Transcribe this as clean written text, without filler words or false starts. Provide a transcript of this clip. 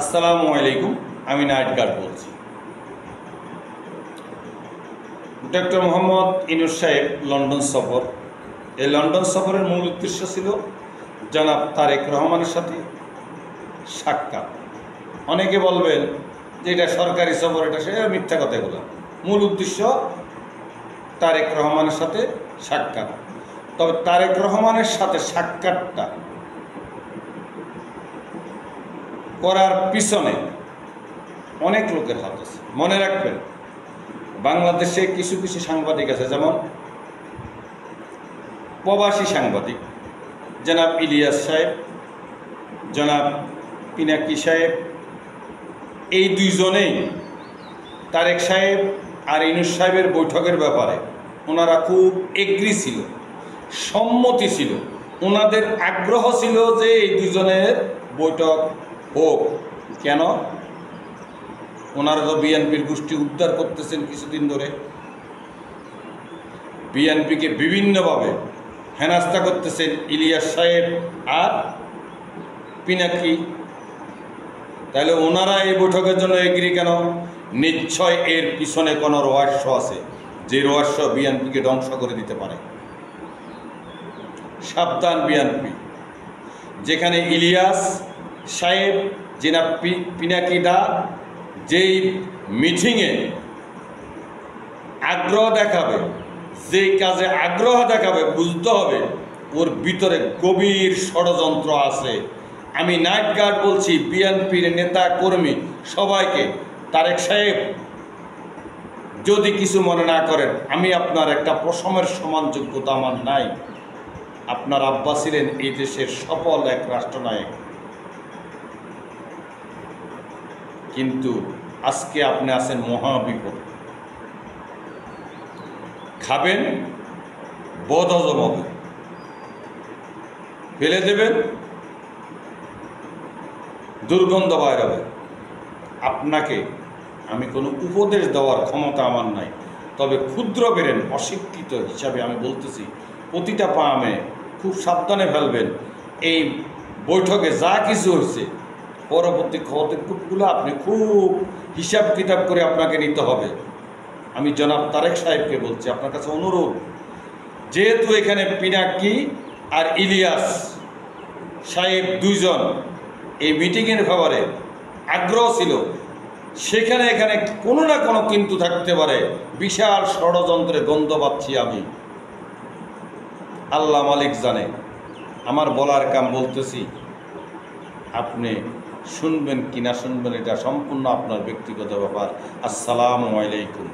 আসসালামু আলাইকুম। আমি নাইট গার্ড বলছি। ডক্টর মোহাম্মদ ইউনূস সাহেব লন্ডন সফর। এই লন্ডন সফরের মূল উদ্দেশ্য ছিল জনাব তারেক রহমানের সাথে সাক্ষাৎ। অনেকে বলবেন যে এটা সরকারি সফর, এটা সে মিথ্যা কথা। এগুলো মূল উদ্দেশ্য তারেক রহমানের সাথে সাক্ষাৎ। তবে তারেক রহমানের সাথে সাক্ষাৎটা করার পিছনে অনেক লোকের হাত আছে। মনে রাখবেন, বাংলাদেশে কিছু কিছু সাংবাদিক আছে, যেমন প্রবাসী সাংবাদিক জনাব ইলিয়াস সাহেব, জনাব পিনাকি সাহেব, এই দুইজনেই তারেক সাহেব আর ইউনূস সাহেবের বৈঠকের ব্যাপারে ওনারা খুব এগ্রি ছিল, সম্মতি ছিল। ওনাদের আগ্রহ ছিল যে এই দুজনের বৈঠক হোক। কেন? ওনারা তো বিএনপির গোষ্ঠী উদ্ধার করতেছেন কিছুদিন ধরে, বিএনপিকে বিভিন্নভাবে হেনস্থা করতেছেন ইলিয়াস সাহেব আর পিনাকি। তাহলে ওনারা এই বৈঠকের জন্য এগ্রি কেন? নিশ্চয় এর পিছনে কোনো রহস্য আছে, যে রহস্য বিএনপিকে ধ্বংস করে দিতে পারে। সাবধান বিএনপি। যেখানে ইলিয়াস সাহেব যিনা পিনাকিদা যেই মিটিংয়ে আগ্রহ দেখাবে, যেই কাজে আগ্রহ দেখাবে, বুঝতে হবে ওর ভিতরে গভীর ষড়যন্ত্র আছে। আমি নাইট গার্ড বলছি বিএনপির নেতা কর্মী সবাইকে, তারেক সাহেব যদি কিছু মনে না করেন, আমি আপনার একটা পশমের সমান যোগ্যতা আমার নাই। আপনার আব্বা ছিলেন এই দেশের সফল এক রাষ্ট্রনায়ক, কিন্তু আজকে আপনি আছেন মহাবিপদ। খাবেন, বদহজম হবে, ফেলে দেবেন, দুর্গন্ধ বাইর হবে। আপনাকে আমি কোনো উপদেশ দেওয়ার ক্ষমতা আমার নাই, তবে ক্ষুদ্র বেরেন অশিক্ষিত হিসাবে আমি বলতেছি, প্রতিটা পামে খুব সাবধানে ফেলবেন। এই বৈঠকে যা কিছু হয়েছে, পরবর্তী পদক্ষেপগুলো আপনি খুব হিসাব কিতাব করে আপনাকে নিতে হবে। আমি জনাব তারেক সাহেবকে বলছি, আপনার কাছে অনুরোধ, যেহেতু এখানে পিনাকি আর ইলিয়াস সাহেব দুইজন এই মিটিংয়ের ব্যাপারে আগ্রহ ছিল, সেখানে এখানে কোনো না কোনো কিন্তু থাকতে পারে। বিশাল ষড়যন্ত্রের গন্ধ পাচ্ছি আমি, আল্লাহ মালিক জানে। আমার বলার কাম বলতেছি, আপনি শুনবেন কি না শুনবেন এটা সম্পূর্ণ আপনার ব্যক্তিগত ব্যাপার। আসসালামু আলাইকুম।